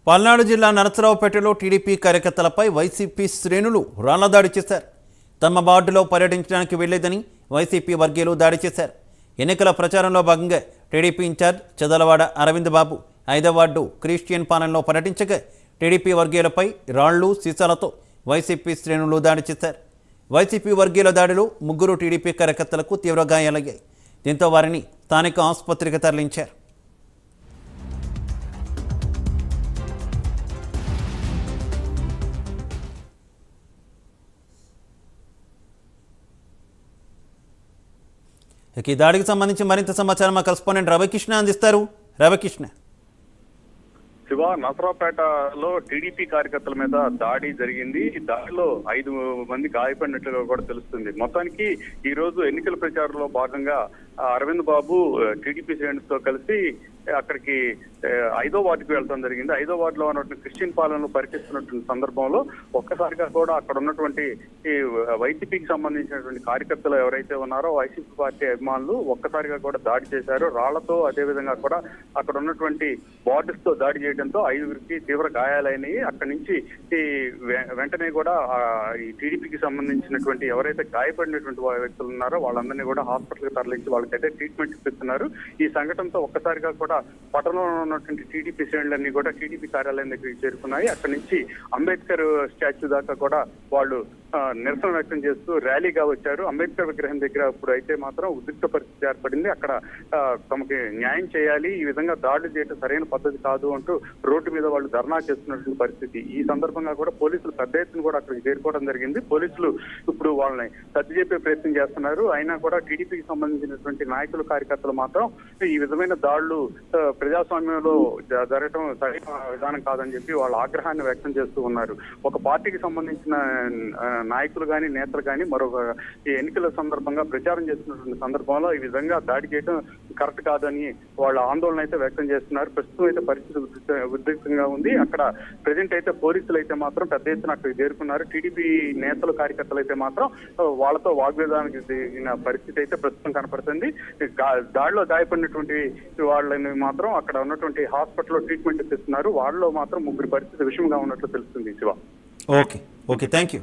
పల్నాడు జిల్లా నరసరావుపేటలో TDP కార్యకర్తలపై YCP శ్రేణులు రాళ్ల దాడి చేశారు. తమ వార్డులో పర్యటించడానికి వెళ్లేదని వైసీపీ వర్గీయులు దాడి చేశారు. ఎన్నికల ప్రచారంలో భాగంగా టీడీపీ ఇన్ఛార్జ్ చదలవాడ అరవింద్ బాబు 5వ వార్డు క్రిస్టియన్ పాలనలో పర్యటించగా టీడీపీ వర్గీయులపై రాళ్లు సీసాలతో వైసీపీ శ్రేణులు దాడి చేశారు. వైసీపీ వర్గీయుల దాడిలో 3 టీడీపీ కార్యకర్తలకు తీవ్ర గాయాలయ్యాయి. దీంతో వారిని స్థానిక ఆసుపత్రికి తరలించారు. ఈ దాడికి సంబంధించి మరింత సమాచారం మా కరెస్పాండెంట్ రవికృష్ణ అందిస్తారు. రవికృష్ణ, శివ, నరసరావుపేటలో టీడీపీ కార్యకర్తల మీద దాడి జరిగింది. ఈ దాడిలో 5 మంది గాయపడినట్లుగా కూడా తెలుస్తుంది. మొత్తానికి ఈ రోజు ఎన్నికల ప్రచారంలో భాగంగా అరవింద్ బాబు టీడీపీ శ్రేణులతో కలిసి అక్కడికి 5వ వార్డుకి వెళ్ళడం జరిగింది. 5వ వార్డులో ఉన్నటువంటి క్రిస్టియన్ పాలనలో పర్యటిస్తున్నటువంటి సందర్భంలో ఒక్కసారిగా కూడా అక్కడ ఉన్నటువంటి ఈ వైసీపీకి సంబంధించినటువంటి కార్యకర్తలు ఎవరైతే ఉన్నారో వైసీపీ పార్టీ అభిమానులు ఒక్కసారిగా కూడా దాడి చేశారు. రాళ్లతో, అదేవిధంగా కూడా అక్కడ ఉన్నటువంటి బార్డర్స్ తో దాడి చేయడంతో 5గురికి తీవ్ర గాయాలైనవి. అక్కడి నుంచి ఈ వెంటనే కూడా ఈ టీడీపీకి సంబంధించినటువంటి ఎవరైతే గాయపడినటువంటి వ్యక్తులు ఉన్నారో వాళ్ళందరినీ కూడా హాస్పిటల్కి తరలించి వాళ్ళకైతే ట్రీట్మెంట్ ఇప్పిస్తున్నారు. ఈ సంఘటనతో ఒక్కసారిగా కూడా పట్టణంలో ఉన్నటువంటి టీడీపీ శ్రేణులన్నీ కూడా టీడీపీ కార్యాలయం దగ్గరికి చేరుకున్నాయి. అక్కడి నుంచి అంబేద్కర్ స్టాచ్యూ దాకా కూడా వాళ్ళు నిరసన వ్యక్తం చేస్తూ ర్యాలీగా వచ్చారు. అంబేద్కర్ విగ్రహం దగ్గర ఇప్పుడు అయితే మాత్రం ఉద్రిక్త పరిస్థితి ఏర్పడింది. అక్కడ తమకి న్యాయం చేయాలి, ఈ విధంగా దాడులు చేయడం సరైన పద్ధతి కాదు అంటూ రోడ్డు మీద వాళ్ళు ధర్నా చేస్తున్నటువంటి పరిస్థితి. ఈ సందర్భంగా కూడా పోలీసులు పెద్ద ఎత్తున కూడా అక్కడికి చేరుకోవడం జరిగింది. పోలీసులు ఇప్పుడు వాళ్ళని సర్ది చెప్పే ప్రయత్నం చేస్తున్నారు. అయినా కూడా టీడీపీకి సంబంధించినటువంటి నాయకులు, కార్యకర్తలు మాత్రం ఈ విధమైన దాడులు ప్రజాస్వామ్యంలో జరగటం సరైన విధానం కాదని చెప్పి వాళ్ళ ఆగ్రహాన్ని వ్యక్తం చేస్తూ ఉన్నారు. ఒక పార్టీకి సంబంధించిన నాయకులు కానీ, నేతలు కానీ మరొక ఈ ఎన్నికల సందర్భంగా ప్రచారం చేస్తున్నటువంటి సందర్భంలో ఈ విధంగా దాడి చేయడం కరెక్ట్ కాదని వాళ్ళ ఆందోళన అయితే వ్యక్తం చేస్తున్నారు. ప్రస్తుతం అయితే పరిస్థితి ఉద్రిక్తంగా ఉంది. అక్కడ ప్రజెంట్ అయితే పోలీసులు అయితే మాత్రం పెద్ద ఎత్తున అక్కడికి చేరుకున్నారు. టీడీపీ నేతలు, కార్యకర్తలు అయితే మాత్రం వాళ్ళతో వాగ్వేదానికి దిగిన పరిస్థితి అయితే ప్రస్తుతం కనపడుతుంది. దాడిలో గాయపడినటువంటి వాళ్ళని మాత్రం అక్కడ ఉన్నటువంటి హాస్పిటల్లో ట్రీట్మెంట్ ఇస్తున్నారు. వాళ్ళలో మాత్రం 3 పరిస్థితి విషమంగా ఉన్నట్లు తెలుస్తుంది. Shiva, okay, thank you.